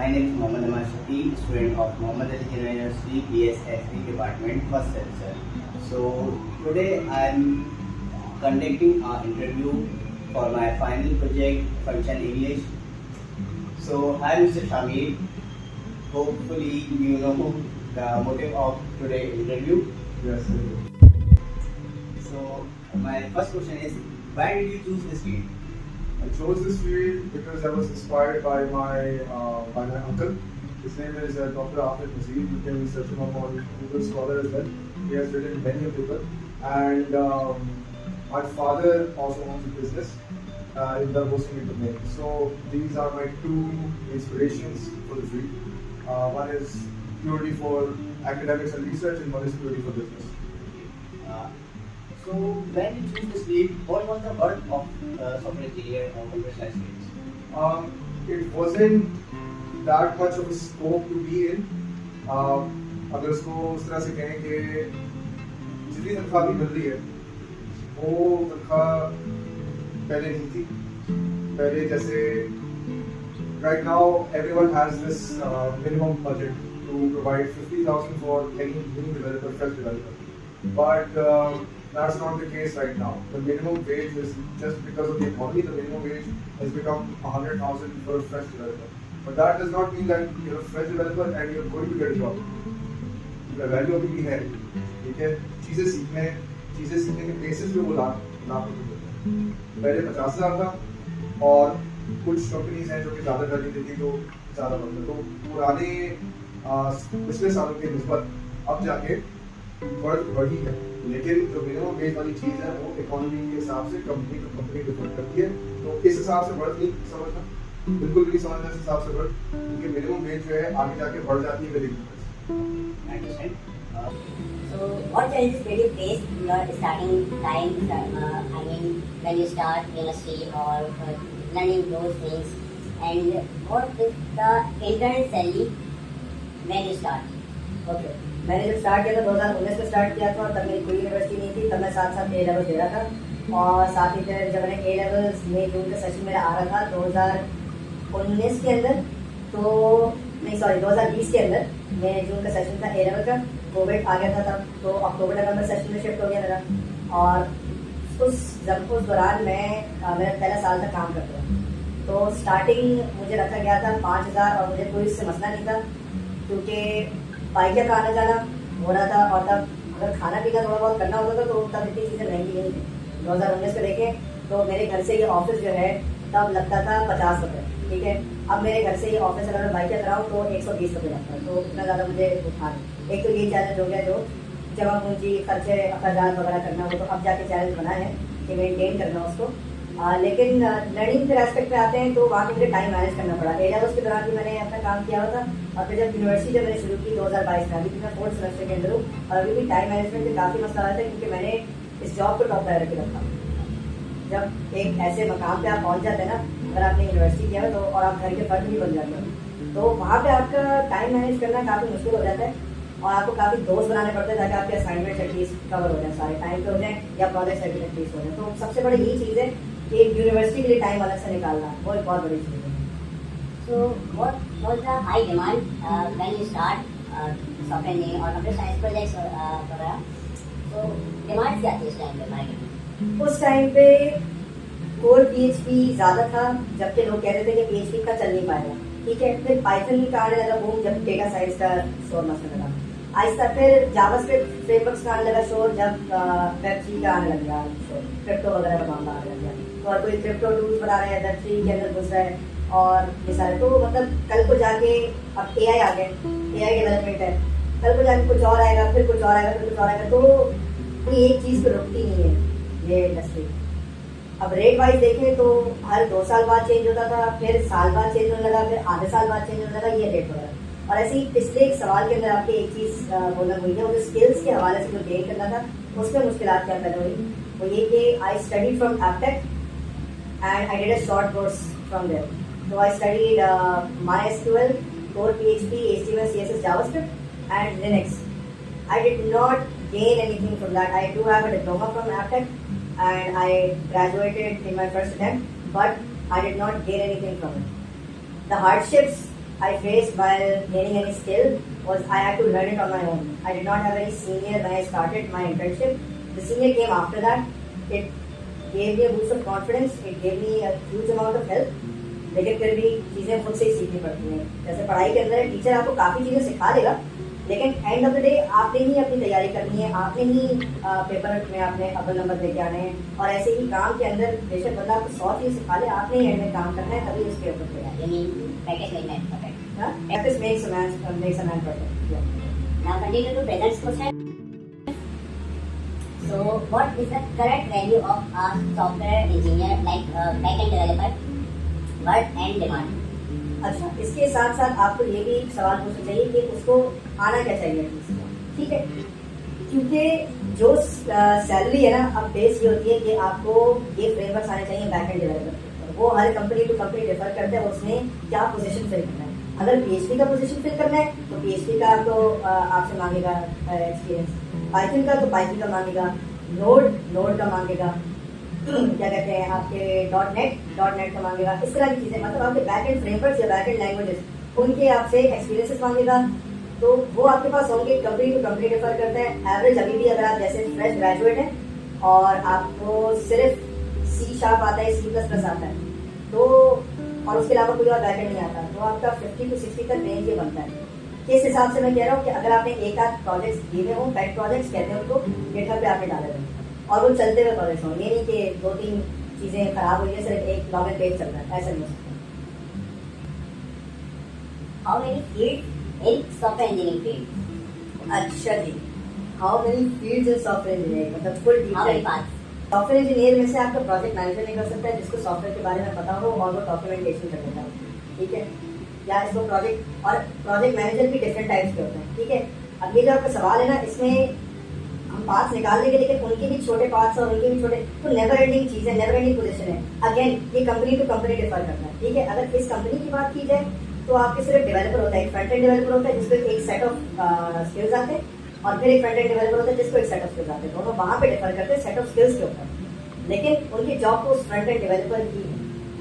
My name is Mohammad Aman Shakib, student of Muhammad Ali Jinnah University, BSSC Department, first semester. So today I am conducting an interview for my final project, Function English. So hi Mr. Shamir, hopefully you know the motive of today's interview. Yes, I do. So my first question is, why did you choose this field? I chose this field because I was inspired by my uncle. His name is Dr. Ahmed Nazir. You can search him up on Google Scholar as well. He has written many papers. And my father also owns a business in the hosting domain. So these are my two inspirations for the field. One is purely for academics and research, and one is purely for business. So when you choose this field, what was the work of software engineer or computer science fields? It wasn't that much of a scope to be in. अगर उसको उस तरह से कहें कि जितनी तनख्वाह भी मिल रही है वो तनख्वाह पहले नहीं थी. पहले जैसे right now everyone has this minimum budget to provide 50,000 for any new developer, fresh developer. But that's not the case right now. The minimum wage is just because of the economy. The minimum wage has become 100,000 for a fresh developer. But that does not mean that you're a fresh developer and you're going to get a job. The value अभी भी है, ठीक है. चीजें सीखने के basis पे वो लाख रुपए देते हैं. पहले 50,000 था और कुछ कंपनीज हैं जो कि ज़्यादा वैल्यू देती तो ज़्यादा बनता. तो पुराने पिछले सालों के निस्बत अब जाके बढ़ी है. लेकिन जो मिनिमम वेज वाली चीज़ है वो इकोनॉमी के हिसाब से कंपनी टू कंपनी डिफर करती है. तो इस हिसाब से बढ़त नहीं समझना, बिल्कुल भी नहीं समझना इस हिसाब से बढ़, क्योंकि मिनिमम वेज जो है आगे जाके बढ़ जाती है very. So, what challenges did you face in your starting time? I mean, when you start university or learning those things, and what is the internal salary when you start? Okay मैंने जब start किया था 2019 में start किया था, तब मेरी कोई यूनिवर्सिटी नहीं थी. तब मैं साथ साथ ए लेवल दे रहा था और साथ ही फिर जब मैंने ए लेवल्स में जून का सेशन मेरा आ रहा था 2019 के अंदर, तो नहीं सॉरी 2020 के अंदर मैं जून का सेशन था ए लेवल का. कोविड आ गया था तब, तो अक्टूबर नवंबर सेशन में शिफ्ट हो गया मेरा. और उस दौरान मेरा पहला साल तक काम करता था. तो स्टार्टिंग मुझे रखा गया था 5,000 और मुझे कोई इससे मसला नहीं था क्योंकि बाइक का आना जाना हो रहा था. और तब अगर खाना पीना थोड़ा बहुत करना होता था तो तब इतनी चीज़ें महंगी नहीं थी. 2019 को देखें तो मेरे घर से ये ऑफिस जो है तब लगता था 50 रुपये, ठीक है. अब मेरे घर से ये ऑफिस अगर मैं बाइक कराऊँ तो 120 रुपये लगता है. तो इतना ज़्यादा मुझे उठाना, एक तो ये चैलेंज हो गया जो जमा पूंजी खर्चे अखराजात वगैरह करना हो, तो अब जाके चैलेंज बना है कि मेनटेन करना उसको. लेकिन लर्निंग के एस्पेक्ट पे आते हैं तो वहाँ पे मुझे टाइम मैनेज करना पड़ा. ए लेवल्स के दौरान भी मैंने अपना काम किया हुआ था और फिर जब यूनिवर्सिटी जब मैंने शुरू की 2022 में, अभी भी मैं 4th सेमेस्टर के अंदर हूँ और अभी भी टाइम मैनेजमेंट में काफ़ी मसला आता है क्योंकि मैंने इस जॉब को टॉप प्रायोरिटी रखा. जब एक ऐसे मकाम पे आप पहुँच जाते हैं ना, अगर आपने यूनिवर्सिटी किया है तो और आप घर के फर्द भी बन जाते हैं, तो वहाँ पे आपका टाइम मैनेज करना काफ़ी मुश्किल हो जाता है और आपको काफ़ी दोस्त बनाने पड़ते हैं ताकि आपके असाइनमेंट एटलीस्ट कवर हो जाए, सारे टाइम पे हो जाए या प्रोजेक्ट एटलीस्ट हो जाए. तो सबसे बड़ी यही चीज़ है कि एक यूनिवर्सिटी के लिए टाइम अलग से निकालना, वो एक बहुत बड़ी चीज़ है. So, what was the high demand when you start software engineering or computer science projects वगैरह? So, डिमांड क्या थी उस टाइम पे मार्केट में? उस टाइम पे कोर PHP ज़्यादा था, जबकि लोग कहते थे कि PHP का चल नहीं पाएगा, ठीक है. फिर पाइथन का आने लगा बूम जब डेटा साइंस का शोर मचने लगा. आहिस्ता फिर जावास्क्रिप्ट फ्रेमवर्क्स का आने लगा शोर जब वेब3 का आने लग गया शोर, क्रिप्टो वगैरह का मामला आने लग गया. तो और कोई क्रिप्टो टूल्स बना रहे हैं, वेब3 के अंदर घुस रहा है और ये सारे. तो मतलब कल को जाके अब AI आ गए, AI डेवलपमेंट है, कल को जाके कुछ और आएगा, फिर कुछ और आएगा, फिर कुछ और आएगा. तो कोई एक चीज़ पर रुकती नहीं है ये इंडस्ट्री. अब रेट वाइज देखें तो हर 2 साल बाद चेंज होता था, फिर साल बाद चेंज होने लगा, फिर आधे साल बाद चेंज होने लगा, ये रेट वगैरह. और ऐसे ही पिछले एक सवाल के अंदर आपकी एक चीज़ बोलना हुई है, वो स्किल्स के हवाले से जो गेन करना था उसमें मुश्किलात क्या पैदा हुई, वो ये कि I study from Aptech and I did a short course from there. So I studied MySQL, Core PHP, HTML, CSS, JavaScript, and Linux. I did not gain anything from that. I do have a diploma from Aptech, and I graduated in my first attempt, but I did not gain anything from it. The hardships I faced while gaining any skill was I had to learn it on my own. I did not have any senior when I started my internship. The senior came after that. It gave me a boost of confidence. It gave me a huge amount of help. लेकिन फिर भी चीज़ें खुद से ही सीखनी पड़ती हैं. जैसे पढ़ाई के अंदर टीचर आपको काफ़ी चीज़ें सिखा देगा, लेकिन एंड ऑफ द डे आपने ही अपनी तैयारी करनी है, आपने ही पेपर में आपने अव्वल नंबर लेके आने हैं. और ऐसे ही काम के अंदर बेशक बंदा आपको 100 चीज़ सिखा ले, आपने ही एंड में काम करना है, तभी उसके ऊपर तैयारी. You mean practice makes man perfect. Practice makes a man perfect. Yeah. Now continue to present question. So what is the current value of a software engineer like backend developer, work and demand? अच्छा, इसके साथ साथ आपको ये भी सवाल पूछना चाहिए कि उसको आना क्या चाहिए, ठीक है? क्योंकि जो सैलरी है ना, अब बेस ये होती है कि आपको ये फ्रेमवर्क्स आने चाहिए बैकएंड डेवलपर. वो हर कंपनी टू कंपनी डिफर करते हैं उसमें क्या पोजीशन फिल करना है. अगर पीएचडी का पोजीशन फिल करना है तो पीएचडी का आपको आपसे मांगेगा एक्सपीरियंस. पाइथन का तो पाइथन का मांगेगा, नोड का मांगेगा, क्या कहते हैं आपके डॉट नेट का मांगेगा. इस तरह की चीजें, मतलब आपके बैकएंड फ्रेमवर्क्स या बैकएंड लैंग्वेजेस उनके आपसे एक्सपीरियंसेस मांगेगा. तो वो आपके पास होंगे, कंपनी टू कंपनी डिफर करते हैं. एवरेज अभी भी अगर आप जैसे फ्रेश ग्रेजुएट हैं और आपको सिर्फ C# आता है, C++ आता है, तो और उसके अलावा कोई और बैकएंड नहीं आता, तो आपका 50 to 60 तक रेंज ये बनता है. इस हिसाब से मैं कह रहा हूँ कि अगर आपने एक आध प्रोजेक्ट्स दिए हों, पेट प्रोजेक्ट्स कहते हैं उनको, GitHub पे आपने डाले हुए और वो चलते हुए प्रोजेक्ट्स हों. ये नहीं कि 2-3 चीजें खराब हुई है, सिर्फ एक लॉगिन पेज चल रहा है, ऐसा नहीं हो सकता. How many fields in software engineering field? अच्छा जी, how many fields in software engineering, मतलब full How many deep. parts? Software engineer में से आपका प्रोजेक्ट मैनेजर नहीं कर सकता है, जिसको सॉफ्टवेयर के बारे में पता हो और वो डॉक्यूमेंटेशन कर देता है, ठीक है? या इसको प्रोजेक्ट, और प्रोजेक्ट मैनेजर भी डिफरेंट टाइप्स के होते हैं, ठीक है? अब ये जो आपका सवाल है ना, इसमें हम पार्ट्स निकाल देंगे, लेकिन उनके भी छोटे पार्ट्स और उनके भी छोटे, तो नेवर एंडिंग चीज है, नेवर एंडिंग पोजीशन है. अगेन ये कंपनी टू कंपनी डिफर करता है, ठीक है? अगर इस कंपनी की बात की जाए तो आपके सिर्फ डेवलपर होता है, एक फ्रंट एंड डेवलपर होता है जिसको एक सेट ऑफ स्किल्स आते हैं, और फिर एक फ्रंट एंड डेवलपर होता है जिसको एक सेट ऑफ स्किल्स आते हैं. दोनों वहां पे डिफर करते हैं सेट ऑफ स्किल्स के ऊपर, लेकिन उनकी जॉब तो उस फ्रंट एंड डेवलपर की है,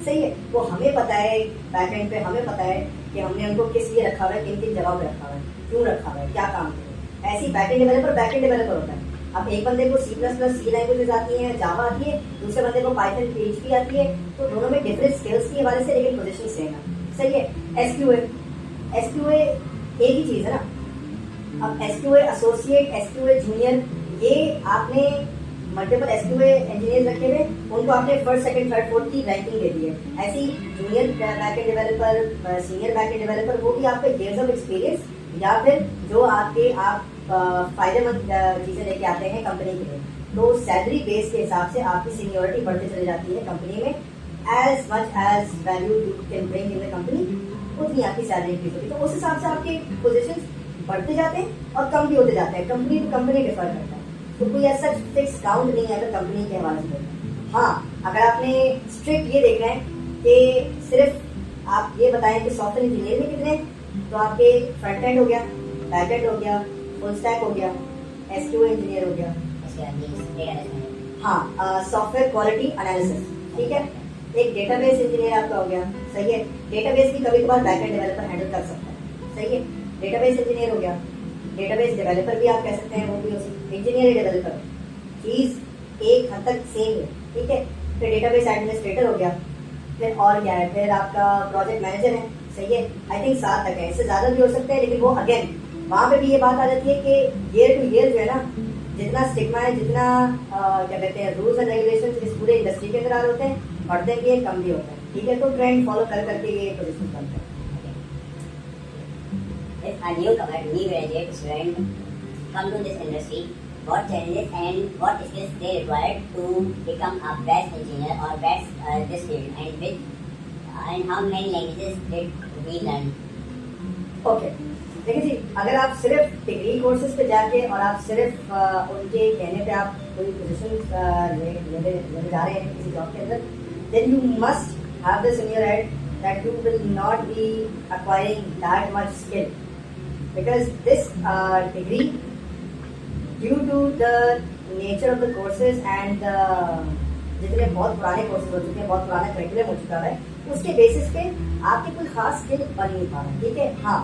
सही है? वो हमें पता है, बैक एंड पे हमें पता है कि हमने उनको किस लिए रखा हुआ है, किन किन जगह पे रखा हुआ है, क्यों रखा हुआ है, क्या काम करें. ऐसी बैक एंड डेवलपर होता है. अब एक बंदे को C++ C लैंग्वेजेस आती है, जावा आती है, दूसरे बंदे को पाइथन PHP आती है, तो दोनों में डिफरेंट स्किल्स की हवाले से, लेकिन पोजीशन सेम है, सही है? SQA एक ही चीज है ना. अब SQA एसोसिएट, SQA जूनियर, ये आपने मल्टीपल SQA इंजीनियर रखे हुए, उनको आपने फर्स्ट सेकंड थर्ड फोर्थ की रैंकिंग दे दी है. ऐसे ही junior backend developer, senior backend developer, वो भी आपके इयर्स ऑफ एक्सपीरियंस या फिर जो आप फायदेमंद चीजें लेके आते हैं कंपनी के लिए. तो सैलरी बेस के हिसाब से आपकी सीनियोरिटी बढ़ती चली जाती है कंपनी में. As much as value you can bring in the company, उतनी आपकी सैलरी इंक्रीज होती है. तो उस हिसाब से आपके पोजीशंस बढ़ते जाते हैं और कम भी होते जाते हैं. कंपनी टू कंपनी डिफर करता है, तो कोई ऐसा फिक्स काउंट नहीं है अगर कंपनी के हवाले से. हाँ, अगर आपने स्ट्रिक्ट ये देख रहे हैं कि सिर्फ आप ये बताएं कि सॉफ्टवेयर इंजीनियर में कितने, तो आपके फ्रंट एंड हो गया, बैक एंड हो गया, फुल स्टैक हो गया, SQA इंजीनियर हो गया, हाँ, सॉफ्टवेयर क्वालिटी एनालिसिस, ठीक है? एक डेटाबेस इंजीनियर आपका हो गया, सही है? डेटाबेस भी कभी कभार बैकएंड डेवलपर हैंडल कर सकता है, सही है? डेटाबेस इंजीनियर हो गया, डेटाबेस डेवलपर भी आप कह सकते हैं, वो भी इंजीनियर डेवलपर, चीज एक हद तक सेम है, ठीक है? फिर डेटाबेस एडमिनिस्ट्रेटर हो गया, फिर और क्या है, फिर आपका प्रोजेक्ट मैनेजर है, सही है? आई थिंक 7 तक है, इससे ज्यादा भी हो सकता है, लेकिन वो अगेन वहाँ पे भी ये बात आ जाती है कि ईयर टू ईयर जो है ना, जितना स्टिग्मा है, जितना क्या कहते हैं रूल्स एंड रेगुलेशंस इस पूरे इंडस्ट्री के अंदर आ रहे होते हैं, बढ़ते भी है, कम भी होता है, ठीक है? तो ट्रेंड फॉलो कर करके ये पोजीशन बनता है. If a newcomer, new graduate student come to this industry, what challenges and what skills they require to become a best engineer or best this field, and how many languages did we learn? Okay, देखिए जी, अगर आप सिर्फ degree courses पे जाके और आप सिर्फ उनके कहने पे आप कोई पोजीशन लेने जा रहे हैं किसी जॉब के अंदर, then you must have this in your head that you will not be acquiring that much skill, because this degree, due to the nature of the courses and the जितने बहुत पुराने कोर्सेज हो चुके हैं, बहुत पुराना करिकुलम हो चुका है, उसके बेसिस पे आपकी कोई खास स्किल बन नहीं पा रहा। ठीक है, हाँ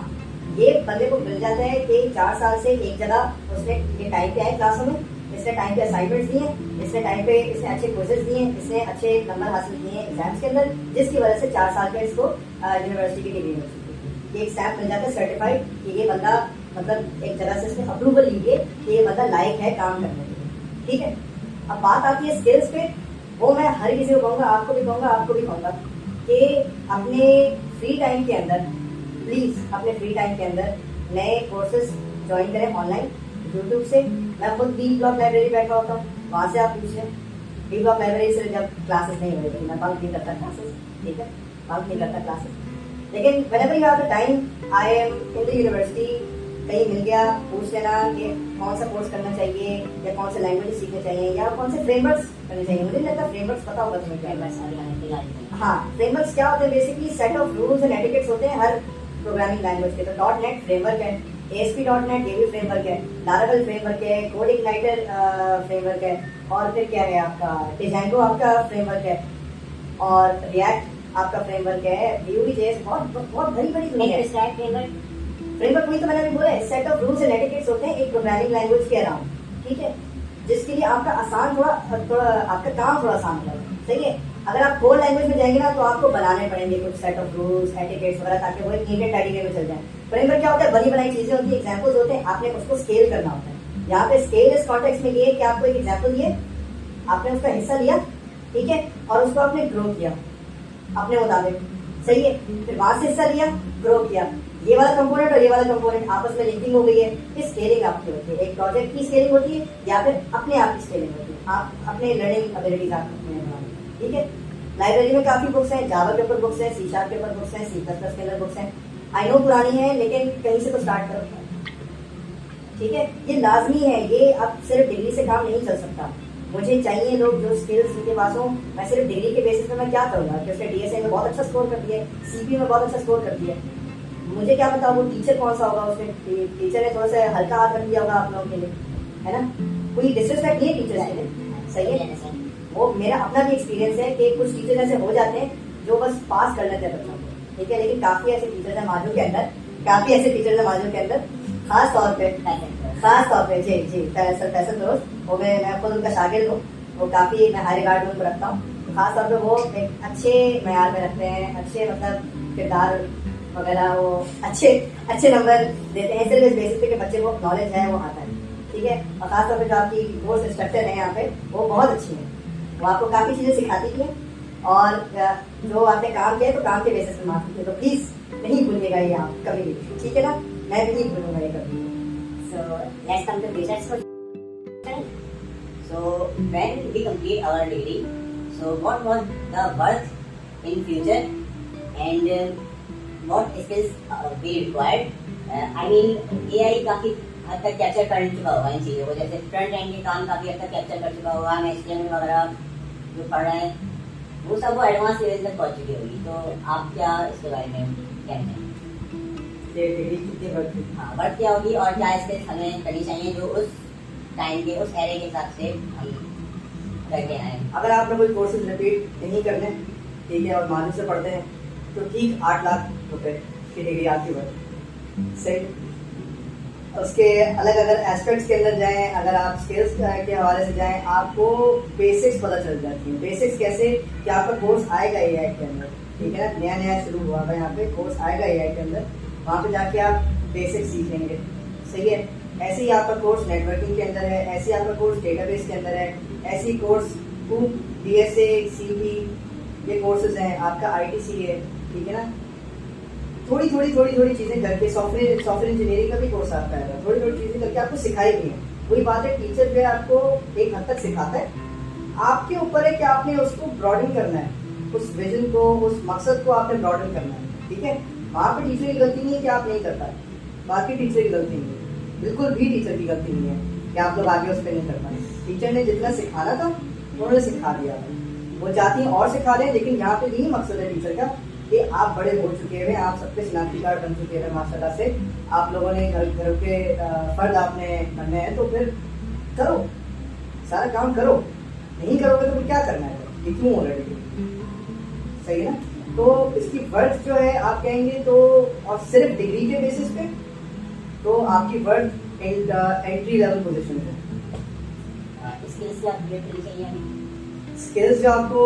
ये बंदे को मिल जाता है कि 4 साल से एक जगह उसने ये टाइम पे आए क्लासों में, इसने टाइम पे असाइनमेंट्स दिए, इसने टाइम पे इसने अच्छे कोर्सेज दिए, इसने अच्छे नंबर हासिल किए हैं एग्जाम्स के अंदर, जिसकी वजह से 4 साल का इसको यूनिवर्सिटी की डिग्री मिल चुकी है। ये एक स्टैम्प मिल जाता है सर्टिफाइड कि ये बंदा मतलब एक जगह से इसने अप्रूवल ली है कि ये बंदा लायक है काम करने के लिए। ठीक है, अब बात आती है स्किल्स पे। वो मैं हर किसी को कहूँगा, आपको भी कहूँगा, आपको भी कहूँगा कि अपने फ्री टाइम के अंदर प्लीज़ अपने फ्री टाइम के अंदर नए कोर्सेज ज्वाइन करें ऑनलाइन यूट्यूब से। मैं खुद बी ब्लॉक लाइब्रेरी बैठा होता हूँ, वहाँ से आप पूछ लें। बी ब्लॉक लाइब्रेरी से जब क्लासेस नहीं हो रही, मैं बंक नहीं करता क्लासेस, ठीक है, बंक नहीं करता क्लासेस, लेकिन whenever you have the time, I am in the university, कहीं मिल गया पूछ लेना कि कौन सा कोर्स करना चाहिए या कौन से लैंग्वेज सीखने चाहिए या कौन से फ्रेमवर्क्स करने चाहिए। मुझे नहीं लगता फ्रेमवर्क्स पता होगा तुम्हें क्या है। हाँ, फ्रेमवर्क्स क्या होते हैं? Basically set of rules and etiquettes होते हैं हर प्रोग्रामिंग लैंग्वेज के। तो .NET फ्रेमवर्क है, ASP.NET ये भी फ्रेमवर्क है, Laravel फ्रेमवर्क है, कोड इग्नाइटर फ्रेमवर्क है, और फिर क्या है आपका Django आपका फ्रेमवर्क है, और React आपका फ्रेमवर्क है, Vue.js, बहुत बड़ी बड़ी दुनिया है। फ्रेमवर्क वही तो मैंने अभी बोला है, set of rules and etiquettes होते हैं एक प्रोग्रामिंग लैंग्वेज के अराउंड। ठीक है, जिसके लिए आपका आसान थोड़ा आपका काम थोड़ा आसान होगा। सही है, अगर आप कोड लैंग्वेज में जाएंगे ना तो आपको बनाने पड़ेंगे कुछ सेट ऑफ रूल्स एटिकेट्स वगैरह ताकि वो एक नीट टाइडी वे में चल जाए। फ्रेमवर्क क्या होता है? बनी बनाई चीजें होती है, एग्जांपल्स होते हैं, आपने उसको स्केल करना होता है। यहाँ पे स्केल इस कॉन्टेक्स्ट में ये है कि आपको एक एग्जांपल दिए, आपने उसका हिस्सा लिया, ठीक है, और उसको आपने ग्रो किया अपने मुताबिक। सही है, फिर वहां से हिस्सा लिया, ग्रो किया, ये वाला कंपोनेंट और ये वाला कंपोनेंट आपस में लिंकिंग हो गई है। ये स्केलिंग आपकी होती है, एक प्रोजेक्ट की स्केलिंग होती है या फिर अपने आप की स्केलिंग होती है। आप अपने लर्निंग एबिलिटीज आप बनाएंगे। ठीक है, लाइब्रेरी में काफी बुक्स हैं, जावा के ऊपर बुक्स हैं, C# के ऊपर बुक्स हैं, C++ के अंदर बुक्स हैं। आई नो पुरानी है लेकिन कहीं से तो स्टार्ट करो। ठीक है, ये लाजमी है, ये अब सिर्फ डिग्री से काम नहीं चल सकता। मुझे चाहिए लोग जो स्किल्स उनके पास हो। मैं सिर्फ डिग्री के बेसिस पे मैं क्या करूँगा कि उसने DSA में बहुत अच्छा स्कोर कर दिया, CP में बहुत अच्छा स्कोर कर दिया, मुझे क्या पता वो टीचर कौन सा होगा, उसने टीचर ने थोड़ा सा हल्का हाथ रख दिया होगा आप लोगों के लिए, है ना, कोई डिसरिस्पेक्ट नहीं है टीचर्स के लिए। सही है, वो मेरा अपना भी एक्सपीरियंस है कि कुछ टीचर ऐसे हो जाते हैं जो बस पास कर लेते हैं बच्चों को। ठीक है, लेकिन काफी ऐसे टीचर्स हैं माजू के अंदर, काफी ऐसे टीचर्स हैं माजू के अंदर, खास तौर पे जी जी फैसल दोस्त, वो मैं खुद उनका शागिर्द हूँ, वो काफी मैं हाई रिगार्ड में उनको रखता हूँ। खास तौर पे वो एक अच्छे मैयार में रखते हैं, अच्छे मतलब किरदार वगैरह, वो अच्छे नंबर देते हैं सिर्फ इस बेसिस पे कि बच्चे को नॉलेज है, वो आता है। ठीक है, और खासतौर पे जो आपकी कोर्स इंस्ट्रक्टर है यहाँ पे वो बहुत अच्छी है, वो आपको काफी चीजें सिखाती भी हैं और जो आपने काम किया है तो काम के बेसिस पे मार्क्स देते, तो प्लीज नहीं भूलिएगा ये आप कभी भी। ठीक है ना, मैं भी नहीं भूलूंगा ये कभी। So let's come to research question. So when we complete our degree, so what was the worth in future and what skills we required? I mean AI काफी हद तक कैप्चर कर चुका होगा इन चीज़ों को, जैसे फ्रंट एंड के काम काफी हद तक कैप्चर कर चुका होगा, हम HTML वगैरह जो पढ़ रहे हैं वो सब वो एडवांस लेवल तक पहुंच चुकी होगी। तो आप क्या इसके बारे में कहते हैं? डिग्री कितनी बढ़ती? हाँ, बढ़ क्या होगी और क्या स्किल्स हमें करनी चाहिए जो उस टाइम के उस एरे के हिसाब से हम करके आए। अगर आपने कोई कोर्सेज रिपीट नहीं करने, ठीक है, और मानू से पढ़ते हैं तो ठीक 8 लाख रुपए की डिग्री आपकी बढ़। सही, उसके अलग अगर एस्पेक्ट्स के अंदर जाएं, अगर आप स्किल्स के हवाले से जाएं, आपको बेसिक्स पता चल जाती है। बेसिक्स कैसे कि आपका कोर्स आएगा AI के अंदर, ठीक है ना, नया नया शुरू हुआ है यहाँ पे कोर्स आएगा AI के अंदर, वहाँ पे जाके आप बेसिक्स सीख लेंगे। सही है, ऐसे ही आपका कोर्स नेटवर्किंग के अंदर है, ऐसे ही आपका कोर्स डेटाबेस के अंदर है, ऐसे ही कोर्स DSA CP ये कोर्सेज हैं, आपका ITC है, ठीक है ना। थोड़ी चीजें करके सॉफ्टवेयर इंजीनियरिंग का भी कोर्स आता है, थोड़ी चीजें करके आपको सिखाई भी है। वही बात है, टीचर जो है आपको एक हद तक सिखाता है, आपके ऊपर है कि आपने उसको ब्रॉडन करना है, उस विजन को, उस मकसद को आपने ब्रॉडन करना है। ठीक है, वहाँ पे टीचर की गलती नहीं है कि आप नहीं कर पाए, बाकी टीचर की गलती नहीं है, बिल्कुल भी टीचर की गलती नहीं है कि आप लोग आगे उस पर नहीं कर पाए। टीचर ने जितना सिखाना था उन्होंने सिखा दिया, वो चाहती हैं और सिखा दें, लेकिन यहाँ पे यही मकसद है टीचर का कि आप बड़े हो चुके हैं, आप सबके शनाख्ती कार्ड बन चुके हैं माशाल्लाह से, आप लोगों ने घर के फर्द आपने बनने हैं, तो फिर करो, सारा काम करो, नहीं करोगे तो फिर क्या करना है। क्यों ऑलरेडी, सही है ना। तो इसकी वर्थ जो है आप कहेंगे तो, और सिर्फ डिग्री के बेसिस पे, तो आपकी वर्थ एंट्री लेवल पोजीशन है। स्किल्स आप अपडेट करनी चाहिए हमें। स्किल्स जो आपको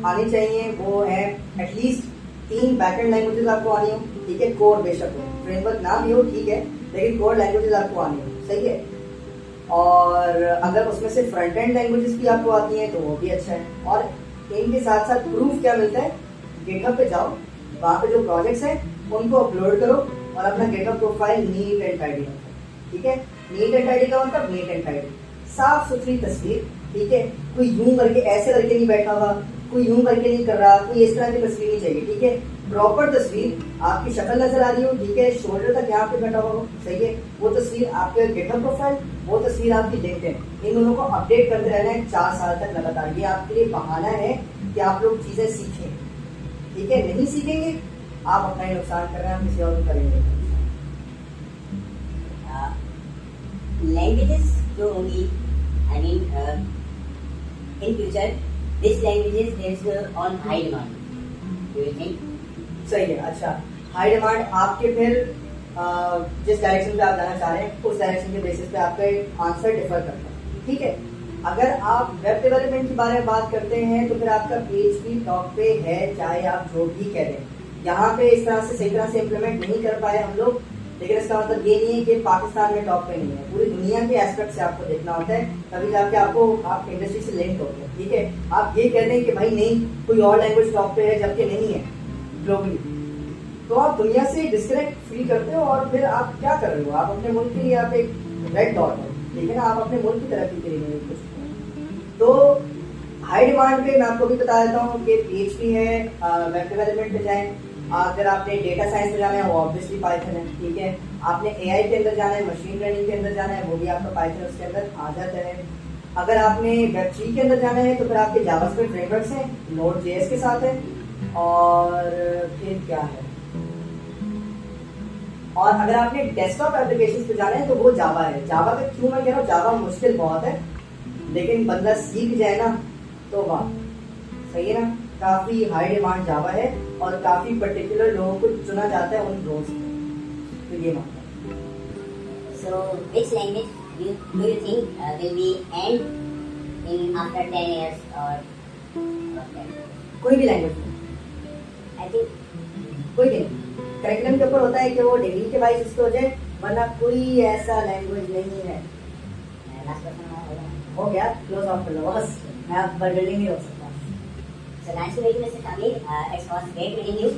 आनी चाहिए वो है एटलीस्ट 3 बैकएंड लैंग्वेजेस आपको आनी हो, ठीक है। कोर बेशक हो, फ्रेमवर्क ना भी हो, ठीक है, लेकिन कोर लैंग्वेजेस आपको आनी हो, सही है। और अगर उसमें से फ्रंट एंड लैंग्वेजेस भी आपको आती हैं तो वो भी अच्छा है। और इनके साथ साथ प्रूफ क्या मिलता है, गिटहब पे जाओ, वहाँ पे जो प्रोजेक्ट्स हैं उनको अपलोड करो और अपना GitHub profile neat and tidy रखो, ठीक है। नीट एंड टाइडी का मतलब नीट एंड टाइडी, साफ सुथरी तस्वीर, ठीक है। कोई यूं करके ऐसे करके नहीं बैठा हुआ, कोई यूं करके नहीं कर रहा, कोई इस तरह की तस्वीर नहीं चाहिए, ठीक है। प्रॉपर तस्वीर, आपकी शक्ल नजर आ रही हो, ठीक है, शोल्डर तक यहाँ पे बैठा हुआ हो, सही है। वो तस्वीर आपके गिटहब प्रोफाइल, वो तस्वीर आपकी लिंक्डइन, इन दोनों को अपडेट करते रहना है 4 साल तक लगातार। ये आपके लिए बहाना है कि आप लोग चीजें सीखें, ठीक है। नहीं सीखेंगे आप अपना ही नुकसान कर रहे हैं, हम किसी और को करेंगे। लैंग्वेजेस जो होंगी, I mean in future this languages there is on high demand, do you think? सही है। अच्छा, हाई डिमांड आपके फिर जिस डायरेक्शन पे आप जाना चाह रहे हैं उस डायरेक्शन के बेसिस पे आपका आंसर डिफर करता है, ठीक है। अगर आप वेब डेवलपमेंट के बारे में बात करते हैं तो फिर आपका PHP टॉप पे है, चाहे आप जो भी कह दें। यहाँ पे इस तरह से सही तरह से इम्प्लीमेंट नहीं कर पाए हम लोग, लेकिन इसका मतलब ये नहीं है कि पाकिस्तान में टॉप पे नहीं है। पूरी दुनिया के एस्पेक्ट से आपको देखना होता है, तभी जाके आपको आप इंडस्ट्री से लिंक होते हैं, ठीक है। आप ये कह दें कि भाई नहीं कोई और लैंग्वेज टॉप पे है जबकि नहीं है ग्लोबली, तो आप दुनिया से डिस्कनेक्ट फील करते हो और फिर आप क्या कर रहे हो, आप अपने मुल्क के लिए आप एक रेड डॉट हो, ठीक है ना, आप अपने मुल्क की तरक्की के लिए नहीं कुछ। तो हाई डिमांड पे मैं आपको भी बता देता हूँ कि PHP है, वेब डेवलपमेंट पे जाएं। अगर आपने डेटा साइंस में जाना है वो ऑब्वियसली पाइथन है, ठीक है। आपने AI के अंदर जाना है, मशीन लर्निंग के अंदर जाना है, वो भी आपका पाइथन उसके अंदर आ जाता है। अगर आपने Web3 के अंदर जाना है तो फिर आपके जावास्क्रिप्ट फ्रेमवर्क्स हैं, Node.js के साथ है, और फिर क्या है, और अगर आपने डेस्कटॉप एप्लीकेशन पे जाना है तो वो जावा है। जावा का क्यों मैं कह रहा हूँ, जावा मुश्किल बहुत है, लेकिन बंदा सीख जाए ना तो वाह, सही है ना। काफी हाई डिमांड जावा है और काफी पर्टिकुलर लोगों को चुना जाता है उन रोल्स पे, तो ये मामला। So which language do you think will be end in after 10 years or after? कोई भी लैंग्वेज, I think कोई भी नहीं, करिकुलम के ऊपर होता है कि वो डिग्री के वाइज इसको हो जाए, वरना कोई ऐसा लैंग्वेज नहीं है। last question होगा। हो गया, क्लोज ऑफ कर लो बस, मैं अब बर्डलिंग नहीं हो सकता। So nice to meet you, Mr. Shamir. It was great meeting you.